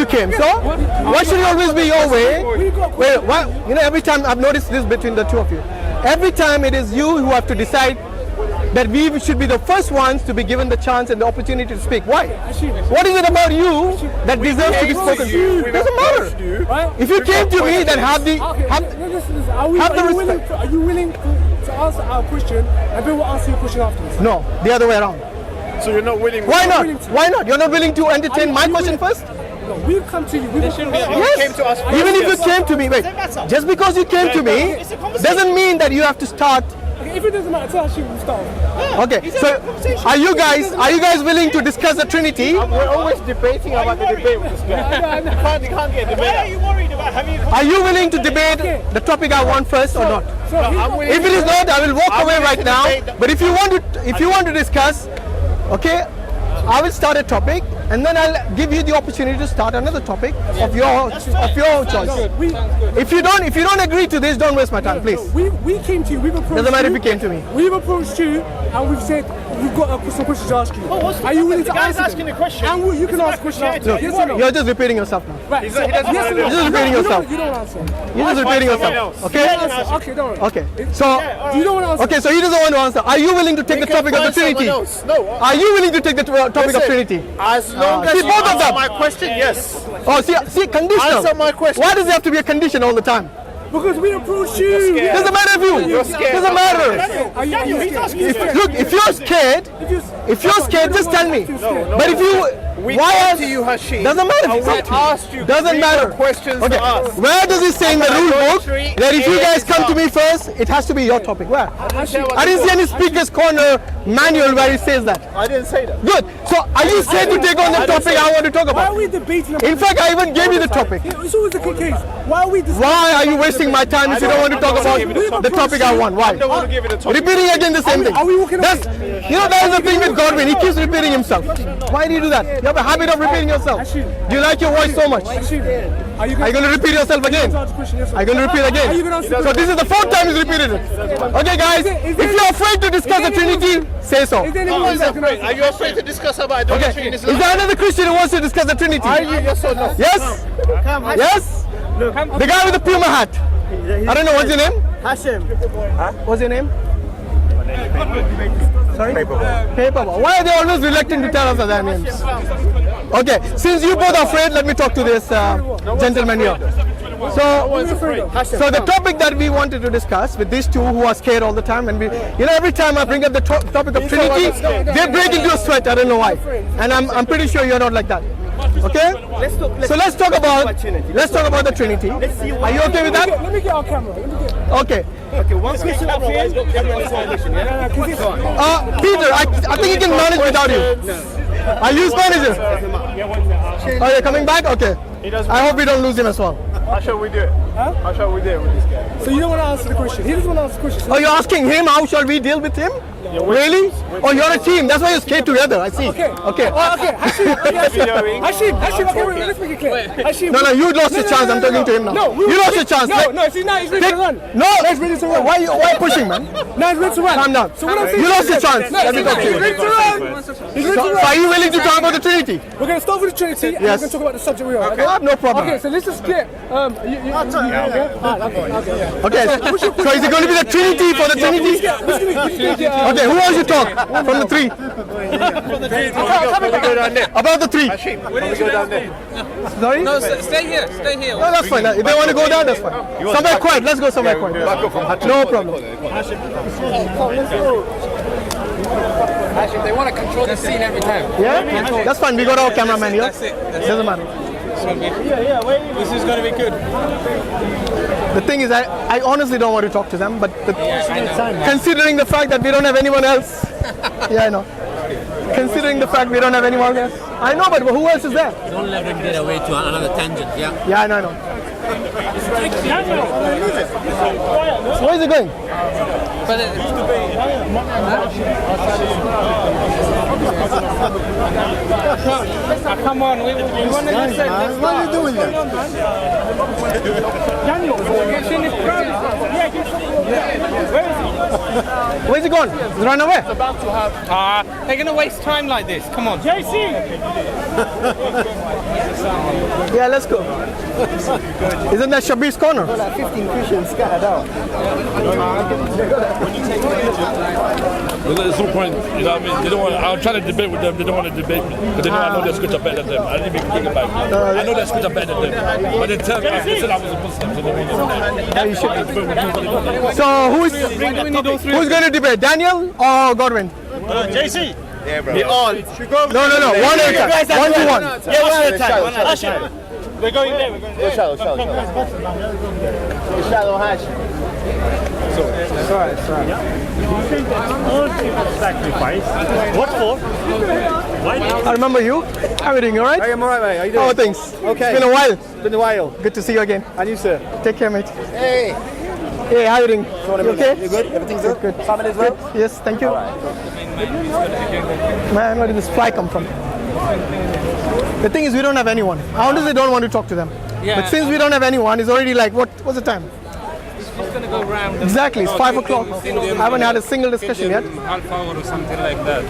came. So why should it always be your way? Wait, why? You know, every time I've noticed this between the two of you. Every time it is you who have to decide that we should be the first ones to be given the chance and the opportunity to speak. Why? What is it about you that deserves to be spoken to? It doesn't matter. If you came to me, then have the respect. Are you willing to answer our question and then we'll answer your question afterwards? No, the other way around. So you're not willing? Why not? Why not? You're not willing to entertain my question first? No, we've come to you. Yes. Even if you came to me, wait. Just because you came to me doesn't mean that you have to start. If it doesn't matter, tell Hashim to start. Okay, so are you guys willing to discuss the Trinity? We're always debating about the debate with this guy. You can't get debate. Why are you worried about having a Are you willing to debate the topic I want first or not? If it is not, I will walk away right now. But if you want to discuss, okay, I will start a topic and then I'll give you the opportunity to start another topic of your choice. If you don't agree to this, don't waste my time, please. We came to you. We've approached Doesn't matter you. if you came to me. We've approached you and we've said we've got some questions to ask you. Are you willing to answer asking them? a question? And you can ask a question after. Yes or no? You're just repeating yourself now. Right. So, yes or no? You're just repeating yourself. You don't answer. You're just repeating yourself. Okay? Okay, don't worry. Okay. So You don't want to answer. okay, so he doesn't want to answer. Are you willing to take the topic of the Trinity? No. Are you willing to take the topic of Trinity? As long as See, you both of answer them. my question, yes. Oh, see, conditional. Answer my question. Why does it have to be a condition all the time? Because we approached you. Doesn't matter if you. You're scared. Doesn't matter. Are you scared? Look, if you're scared, just tell me. But if you, We why came else? to you, Hashim. Doesn't matter. And we asked you Doesn't three matter. questions Okay. to ask. Where does it say in the rule book that if you guys come to me first, it has to be your topic? Where? I didn't see any speaker's corner manual where it says that. I didn't say that. Good. So are you scared to take on the topic I want to talk Why are about? we debating about In fact, I even gave you the topic. It's always the case. Why are we discussing? Why are you wasting my time if you don't want to talk about the topic I want? Why? I don't want to give it a topic. Repeating again the same thing. Are we walking That's, you know, that is the thing with Godwin. He keeps repeating himself. Why do you do that? You have a habit of repeating yourself. Do you like your voice so much? Are you Are you going to repeat yourself again? Are you going to repeat again? So this is the fourth time he's repeated it. Okay, guys, if you're afraid to discuss the Trinity, say so. Are you afraid to discuss about idolatry Okay, in is Islam? there another Christian who wants to discuss the Trinity? Are you yes or no? Yes? Yes? The guy with the Puma hat. I don't know, what's your name? Hashim. What's your name? Sorry? Paperboy. Why are they always reluctant to tell us their names? Okay, since you both are afraid, let me talk to this gentleman here. So the topic that we wanted to discuss with these two who are scared all the time, and every time I bring up the topic of Trinity, they break into a sweat. I don't know why, and I'm pretty sure you're not like that. Okay? So let's talk about the Trinity. Are you okay with that? Let me get our camera. Okay. Okay, one question up here. Peter, I think he can manage without you. I'll use manager. Oh, you're coming back? Okay. I hope we don't lose him as well. How shall we do it? How shall we do it with this guy? So you don't want to answer the question. He doesn't want to answer the question. Oh, you're asking him how shall we deal with him? Really? Oh, you're a team. That's why you're scared together. I see. Okay. Okay. Hashim, okay, wait, let's make it clear. Hashim. No, you lost your chance. I'm talking to him now. No, you lost your chance. No, see, now he's ready to run. No, he's ready to run. Why pushing, man? Now he's ready to run. Calm down. So what I'm saying, you lost your chance. Let me talk to he's you. ready to run. He's ready to So run. are you willing to talk about the Trinity? We're going to start with the Trinity and we're going to talk about the subject we are. Okay, I have no problem. Okay, so let's just get. Okay, so is it going to be the Trinity for the Trinity? Okay, who wants to talk from the three? About the three. Sorry? No, stay here. No, that's fine. If they want to go down, that's fine. Somewhere quiet. Let's go somewhere quiet. No problem. Actually, they want to control the scene every time. Yeah? That's fine. We got our cameraman here. That's it. Doesn't matter. This is going to be good. The thing is, I honestly don't want to talk to them, but considering the fact that we don't have anyone else. Yeah, I know. Considering the fact we don't have anyone else. I know, but who else is there? Don't let him get away to another tangent, yeah? Yeah, I know. So where is it going? Come on, we want to listen. What are you doing there? Where's it going? It's run away. They're going to waste time like this. Come on. JC! Yeah, let's go. Isn't that Shabir's corner? Like 15 Christians scattered out. There's no point, you know what I mean? They don't want. I'm trying to debate with them. They don't want to debate me because they know I know their scripture better than them. I didn't even think about it. I know their scripture better than them. But they tell me, they said I was a Muslim, so they don't know that. So who's going to debate? Daniel or Godwin? JC. Yeah, bro. We all. No. One at a time. 1-1. Yeah, one at a time. Hashim. We're going there. Shallow Hashim. It's alright. Sacrifice. What for? Why? I remember you. How are you doing? All right? I am alright, mate. How you How are doing? things? Okay. It's been a while. Been a while. Good to see you again. And you, sir? Take care, mate. Hey. Hey, how are you doing? You okay? You good? Everything's good? Good. Family as well? Yes, thank you. Man, where did this fly come from? The thing is, we don't have anyone. How does they don't want to talk to them? Yeah. But since we don't have anyone, it's already like, what's the time? It's going to go round. Exactly, it's 5 o'clock. I haven't had a single discussion yet. Half hour or something like that.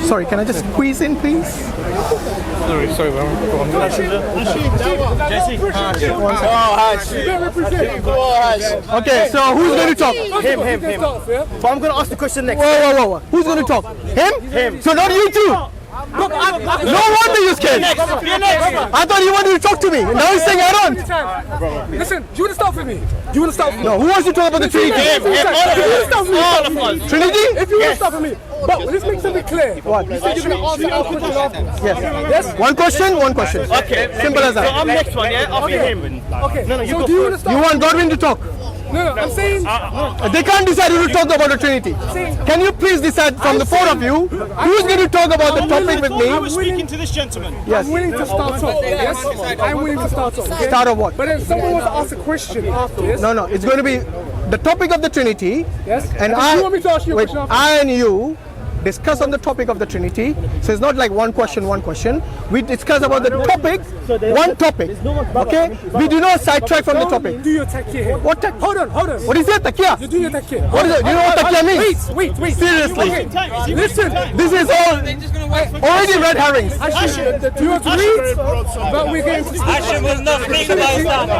Sorry, can I just squeeze in, please? Jesse. Okay, so who's going to talk? Him. But I'm going to ask the question next. Whoa. Who's going to talk? Him? So not you two? No wonder you're scared. I thought you wanted to talk to me. Now he's saying I don't. Listen, you want to start with me? No, who wants to talk about the Trinity? Trinity? If you want to start with me. But let's make something clear. What? You said you're going to ask me a question afterwards. Yes. One question. Okay. Simple as So that. I'm next one, yeah? After him. Okay, No, you so go do you want to first. start? You want Godwin to talk? No, I'm saying... They can't decide who to talk about the Trinity. Can you please decide from the four of you who's going to talk about the topic with I was me? speaking to this gentleman. Yes. I'm willing to start off, yes? I'm willing to start off, okay? Start of what? But then someone wants to ask a question after this. No. It's going to be the topic of the Trinity. Yes? And Do you want me to ask you a question after? I and you discuss on the topic of the Trinity. So it's not like one question. We discuss about the topic, one topic. Okay? We do not sidetrack from the topic. Do your takia here. What tech? Hold on. What is it, takia? You do your takia. What is it? Do you know what takia means? Wait. Seriously. Okay. Listen. This is all already red herrings. Hashim, do you want to read? But we're going to... Hashim will not speak about Islam.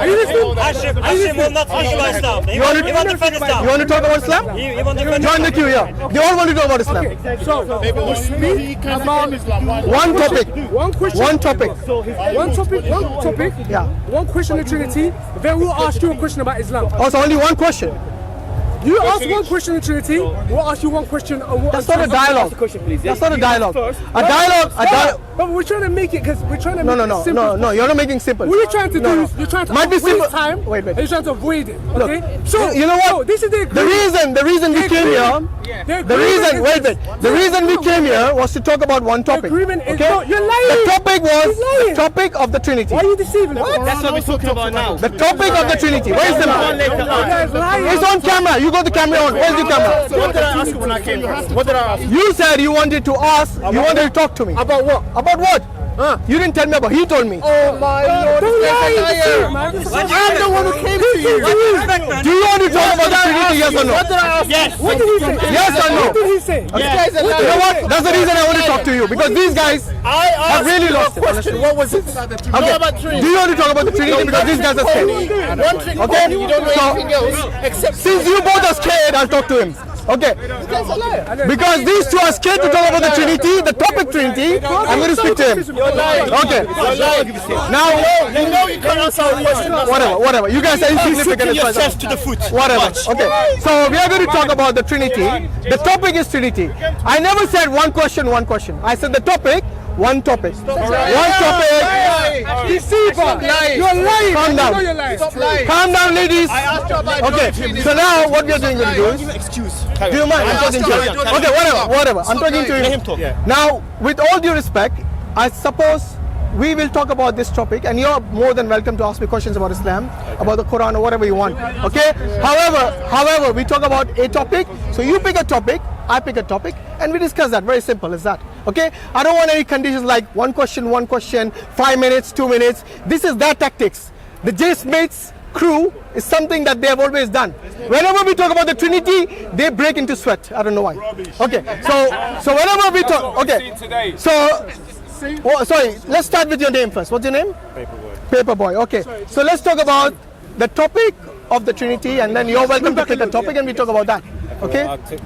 Are you listening? Hashim will not speak about Islam. He won't defend Islam. You want to talk about Islam? He won't defend Join the queue here. They all want to talk about Islam. So, we'll speak about One topic. one question. One topic. One topic. Yeah. One question on Trinity. Then we'll ask you a question about Islam. Also, only one question. You ask one question on Trinity. We'll ask you one question. That's not a dialogue. That's not a dialogue. A dialogue. But we're trying to make it because we're trying to make it simple. No. You're not making simple. What you're trying to do is you're trying to Might be waste simple. time. Wait. And you're trying to avoid it. Okay. Look, you know what? So this is the The reason we came here. The reason we came here was to talk about one topic. agreement is Okay? not. You're lying. The topic was You're lying. the topic of the Trinity. Why are you deceiving us? That's what we're talking about now. The topic of the Trinity. Where is the man? You guys lying. It's on camera. You got the camera on. Where's the camera? What did I ask when I came here? What did I ask? You said you wanted to ask. You wanted to talk to me. About what? About what? You didn't tell me about. He told me. Oh my Lord! Don't lie, man. I'm the one who came to you. Do you want to talk about the Trinity? Yes or no? What did I ask? Yes. What did he say? Yes or no? What did he say? You know what? That's the reason I want to talk to you because these guys have really lost it. honestly. What was it? Okay. Do you want to talk about the Trinity because these guys are scared? One thing. Okay. You don't know anything else except. Since you both are scared, I'll talk to him. Okay. Because these two are scared to talk about the Trinity, the topic Trinity, I'm going to speak to him. Okay. Now, You know you can't answer a question. whatever. You guys are insignificant as far as yourself to the foot. Whatever. Okay. So we are going to talk about the Trinity. The topic is Trinity. I never said one question. I said the topic, one topic. One topic. Deceiver. You're lying. Calm down. You're lying. Calm down, ladies. Okay. So now what we are going to do is. Do you mind? I'm talking to you. Okay, whatever. I'm talking to you. Now, with all due respect, I suppose we will talk about this topic, and you're more than welcome to ask me questions about Islam, about the Quran, or whatever you want. Okay. However, we talk about a topic. So you pick a topic, I pick a topic, and we discuss that. Very simple as that. Okay. I don't want any conditions like one question, 5 minutes, 2 minutes. This is their tactics. The J Smiths crew is something that they have always done. Whenever we talk about the Trinity, they break into sweat. I don't know why. Okay, so whenever we talk, okay, so sorry, let's start with your name first. What's your name? Paperboy. Okay, so let's talk about the topic of the Trinity, and then you're welcome to pick a topic and we talk about that. Okay? I'll pick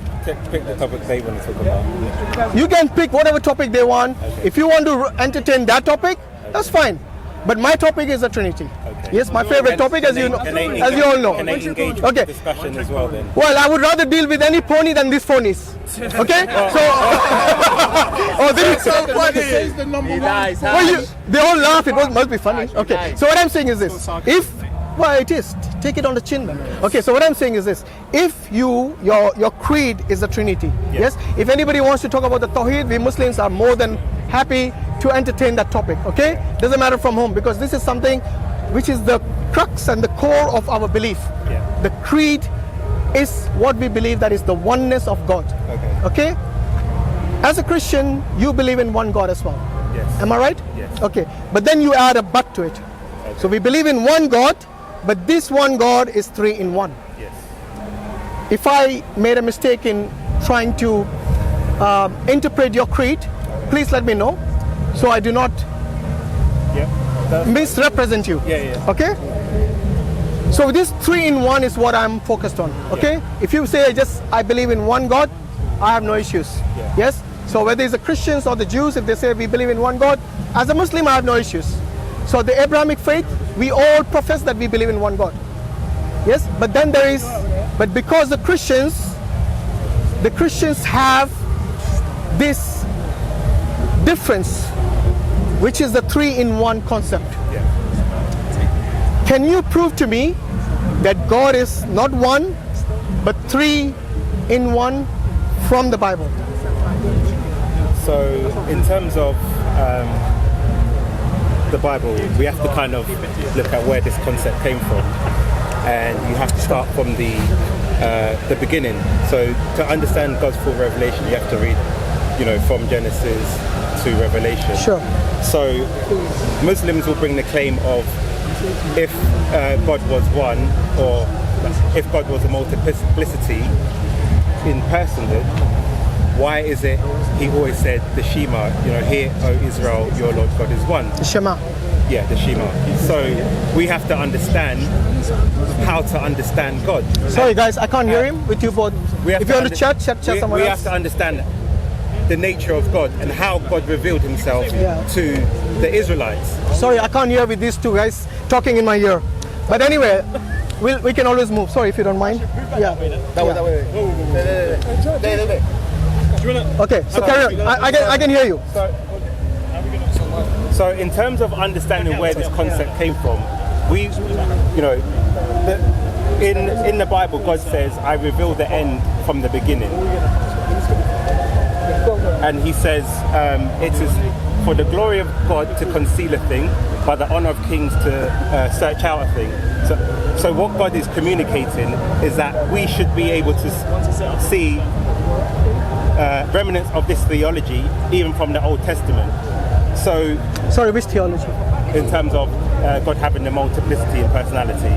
the topic they want to talk about. You can pick whatever topic they want. If you want to entertain that topic, that's fine. But my topic is the Trinity. Okay. Yes, my favorite topic, as you know, as you all know. Can they engage okay. discussion as well then? Well, I would rather deal with any pony than these ponies. Okay? So, oh, this is so funny. Well, they all laugh. It must be funny. Okay. So what I'm saying is this: well, it is. Take it on the chin then. Okay, so what I'm saying is this. If your creed is the Trinity, yes? If anybody wants to talk about the Tawheed, we Muslims are more than happy to entertain that topic, okay? Doesn't matter from whom, because this is something which is the crux and the core of our belief. Yeah. The creed is what we believe, that is the oneness of God. Okay? As a Christian, you believe in one God as well. Yes. Am I right? Yes. Okay, but then you add a but to it. Okay. So we believe in one God, but this one God is three in one. Yes. If I made a mistake in trying to interpret your creed, please let me know, so I do not misrepresent you. Okay? So this three in one is what I'm focused on. Okay? If you say I believe in one God, I have no issues. Yes? So whether it's the Christians or the Jews, if they say we believe in one God, as a Muslim I have no issues. So the Abrahamic faith, we all profess that we believe in one God. Yes? But then but because the Christians have this difference, which is the three in one concept. Can you prove to me that God is not one, but three in one from the Bible? So in terms of the Bible, we have to kind of look at where this concept came from, and you have to start from the beginning. So to understand God's full revelation, you have to read, from Genesis to Revelation. Sure. So Muslims will bring the claim of if God was one, or if God was a multiplicity in personhood, why is it he always said the Shema, hear, O Israel, your Lord God is one? The Shema. Yeah, the Shema. So we have to understand how to understand God. Sorry guys, I can't hear him with you both. If you want to chat someone else. We have to understand the nature of God and how God revealed himself to the Israelites. Sorry, I can't hear with these two guys talking in my ear. But anyway, we can always move. Sorry if you don't mind. Yeah. Okay, so carry on. I can hear you. So in terms of understanding where this concept came from, in the Bible, God says, I reveal the end from the beginning. And he says, it is for the glory of God to conceal a thing, but the honor of kings to search out a thing. So what God is communicating is that we should be able to see remnants of this theology even from the Old Testament. So, sorry, which theology? In terms of God having the multiplicity in personality.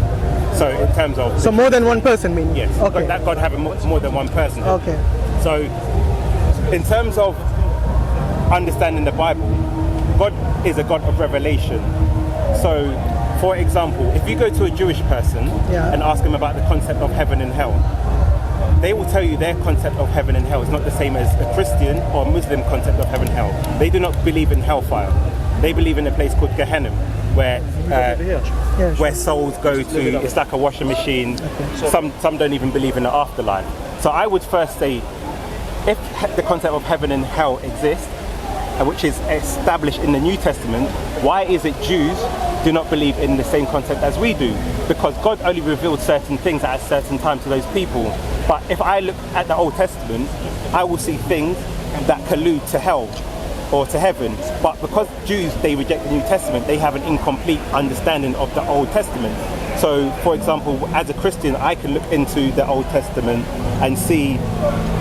So in terms of... So more than one person, meaning? Yes, okay. That God having more than one person. Okay. So in terms of understanding the Bible, God is a God of revelation. So for example, if you go to a Jewish person and ask them about the concept of heaven and hell, they will tell you their concept of heaven and hell is not the same as a Christian or Muslim concept of heaven and hell. They do not believe in hellfire. They believe in a place called Gehenna, where souls go to. It's like a washing machine. Okay. Some don't even believe in the afterlife. So I would first say, if the concept of heaven and hell exists, which is established in the New Testament, why is it Jews do not believe in the same concept as we do? Because God only revealed certain things at a certain time to those people. But if I look at the Old Testament, I will see things that collude to hell or to heaven. But because Jews, they reject the New Testament, they have an incomplete understanding of the Old Testament. So, for example, as a Christian, I can look into the Old Testament and see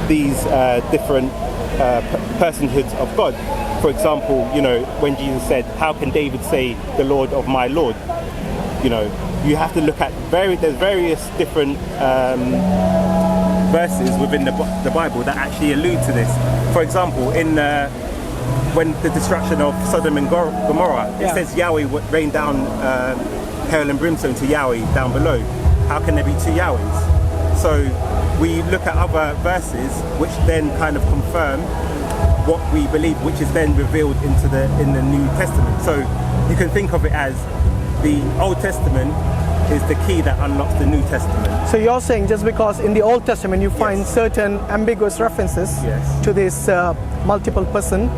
these different personhoods of God. For example, when Jesus said, how can David say the Lord of my Lord? you have to look at there's various different verses within the Bible that actually allude to this. For example, in when the destruction of Sodom and Gomorrah, it says Yahweh rained down hell and brimstone to Yahweh down below. How can there be two Yahwehs? So we look at other verses which then kind of confirm what we believe, which is then revealed in the New Testament. So you can think of it as the Old Testament is the key that unlocks the New Testament. So you're saying just because in the Old Testament you find certain ambiguous references to this multiple person,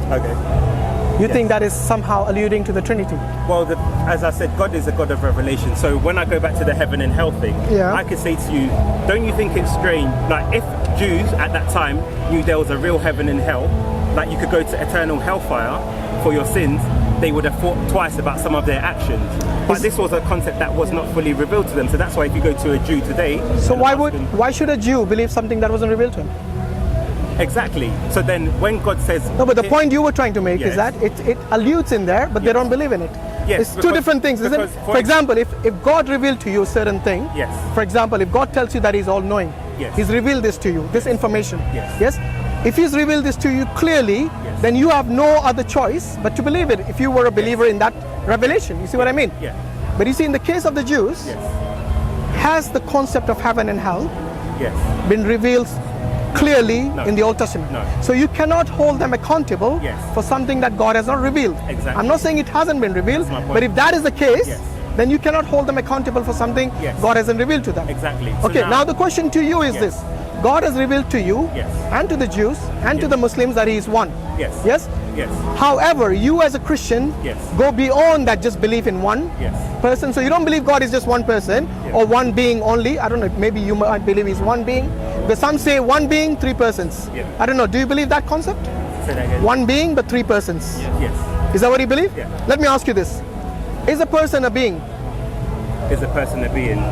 you think that is somehow alluding to the Trinity? Well, as I said, God is a God of revelation. So when I go back to the heaven and hell thing, I could say to you, don't you think it's strange? Like if Jews at that time knew there was a real heaven and hell, like you could go to eternal hellfire for your sins, they would have thought twice about some of their actions. But this was a concept that was not fully revealed to them. So that's why if you go to a Jew today... So why should a Jew believe something that wasn't revealed to him? Exactly. So then when God says... No, but the point you were trying to make is that it alludes in there, but they don't believe in it. It's two different things, isn't it? For example, if God revealed to you a certain thing, for example, if God tells you that He's all-knowing, He's revealed this to you, this information, yes? If He's revealed this to you clearly, then you have no other choice but to believe it if you were a believer in that revelation. You see what I mean? But you see, in the case of the Jews, has the concept of heaven and hell been revealed clearly in the Old Testament? So you cannot hold them accountable for something that God has not revealed. I'm not saying it hasn't been revealed, but if that is the case, then you cannot hold them accountable for something God hasn't revealed to them. So okay, now the question to you is this. God has revealed to you and to the Jews and to the Muslims that He is one. Yes? However, you as a Christian go beyond that just belief in one person. So you don't believe God is just one person or one being only. I don't know, maybe you might believe He's one being. But some say one being, three persons. I don't know, do you believe that concept? Say that again. One being but three persons. Is that what you believe? Let me ask you this. Is a person a being? Is a person a being?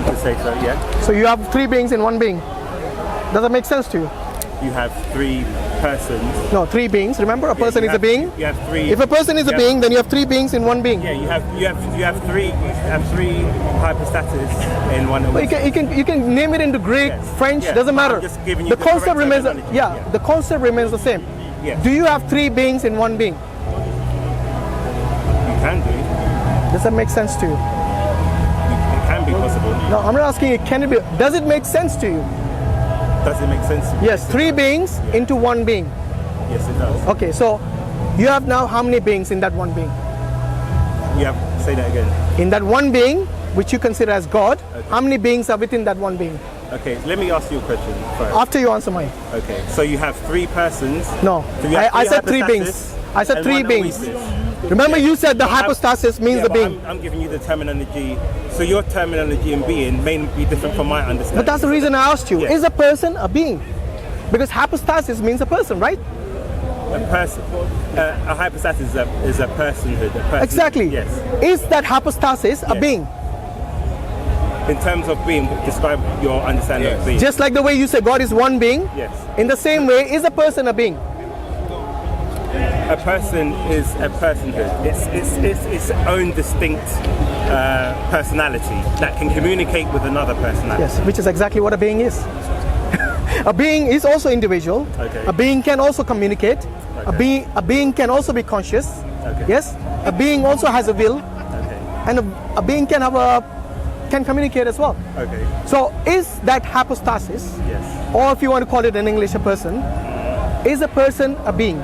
To say so, So you have three beings in one being. Does that make sense to you? You have three persons. No, three beings. Remember, a person is a being. You have three. If a person is a being, then you have three beings in one being. Yeah, you have three hypostases in one. Well, you can name it into Greek, French. Doesn't matter. I'm just giving you the concept remains. The concept remains the same. Do you have three beings in one being? You can do. Does that make sense to you? It can be possible. No, I'm not asking it. Can it be? Does it make sense to you? Does it make sense to you? Yes, three beings into one being. Yes, it does. Okay, so you have now how many beings in that one being? You have, say that again. In that one being, which you consider as God, how many beings are within that one being? Okay, let me ask you a question first. After you answer mine. Okay, so you have three persons. No, I said three beings. I said three beings. Remember, you said the hypostasis means the being. I'm giving you the terminology. So your terminology and being may be different from my understanding. But that's the reason I asked you. Is a person a being? Because hypostasis means a person, right? A person. A hypostasis is a personhood. A person. Exactly. Yes. Is that hypostasis a being? In terms of being, describe your understanding of being. Just like the way you say God is one being. Yes. In the same way, is a person a being? A person is a personhood. It's its own distinct personality that can communicate with another personality. Yes, which is exactly what a being is. A being is also individual. Okay. A being can also communicate. Okay. A being can also be conscious. Okay. Yes. A being also has a will. Okay. And a being can communicate as well. Okay. So is that hypostasis? Yes. Or if you want to call it in English, a person. Is a person a being?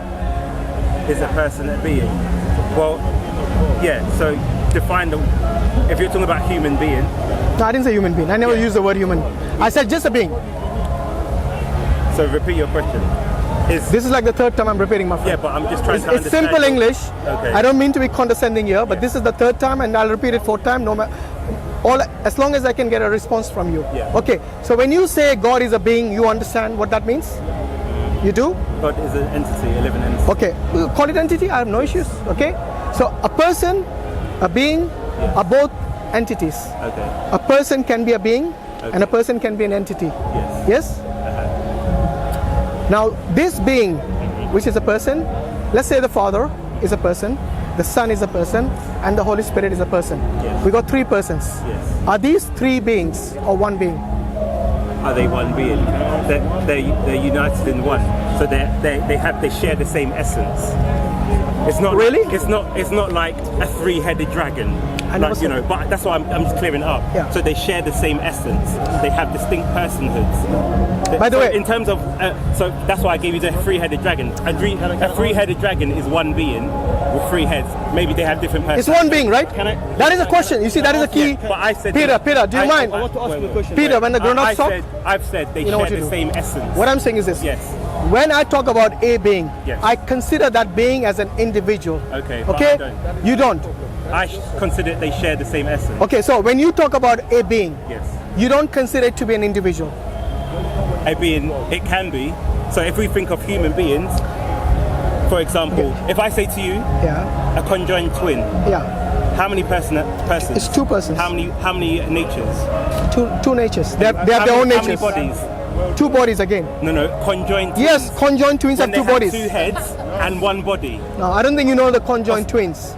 Is a person a being? Well, yeah, so define if you're talking about human being. No, I didn't say human being. I never used the word human. I said just a being. So repeat your question. This is like the third time I'm repeating my friend. Yeah, but I'm just trying to understand. It's simple English. Okay. I don't mean to be condescending here, but this is the third time and I'll repeat it fourth time. As long as I can get a response from you. Yeah. Okay, so when you say God is a being, you understand what that means? You do? God is an entity, a living entity. Okay, we'll call it entity, I have no issues, okay? So a person, a being are both entities. Okay. A person can be a being and a person can be an entity. Yes. Yes? Now this being, which is a person, let's say the Father is a person the Son is a person, and the Holy Spirit is a person. Yes. We got three persons. Yes. Are these three beings or one being? Are they one being? They're united in one. So they share the same essence. It's not Really? It's not like a three-headed dragon. I never Like, you said know, but that's why I'm just clearing it up. Yeah. So they share the same essence. They have distinct personhoods. By the way- in terms of, so that's why I gave you the three-headed dragon. A three-headed dragon is one being with three heads. Maybe they have different personalities. It's one being, right? Can I? That is a question. You see, that is a key. Yeah, but I said Peter, do you mind? I want to ask you a question. Peter, when the grown-ups talk, I've said they You know share what you the do. same essence. what I'm saying is this. Yes. When I talk about a being, Yes. I consider that being as an individual. Okay, but Okay? I don't. You don't. I consider they share the same essence. Okay, so when you talk about a being, Yes. you don't consider it to be an individual. A being, it can be. So if we think of human beings, for example, if I say to you, Yeah. a conjoined twin, Yeah. how many persons? It's two persons. How many natures? Two natures. They have their own How many natures. bodies? Two bodies again. No, conjoined twins. Yes, conjoined twins When have two they bodies. have two heads and one body. No, I don't think you know the conjoined twins.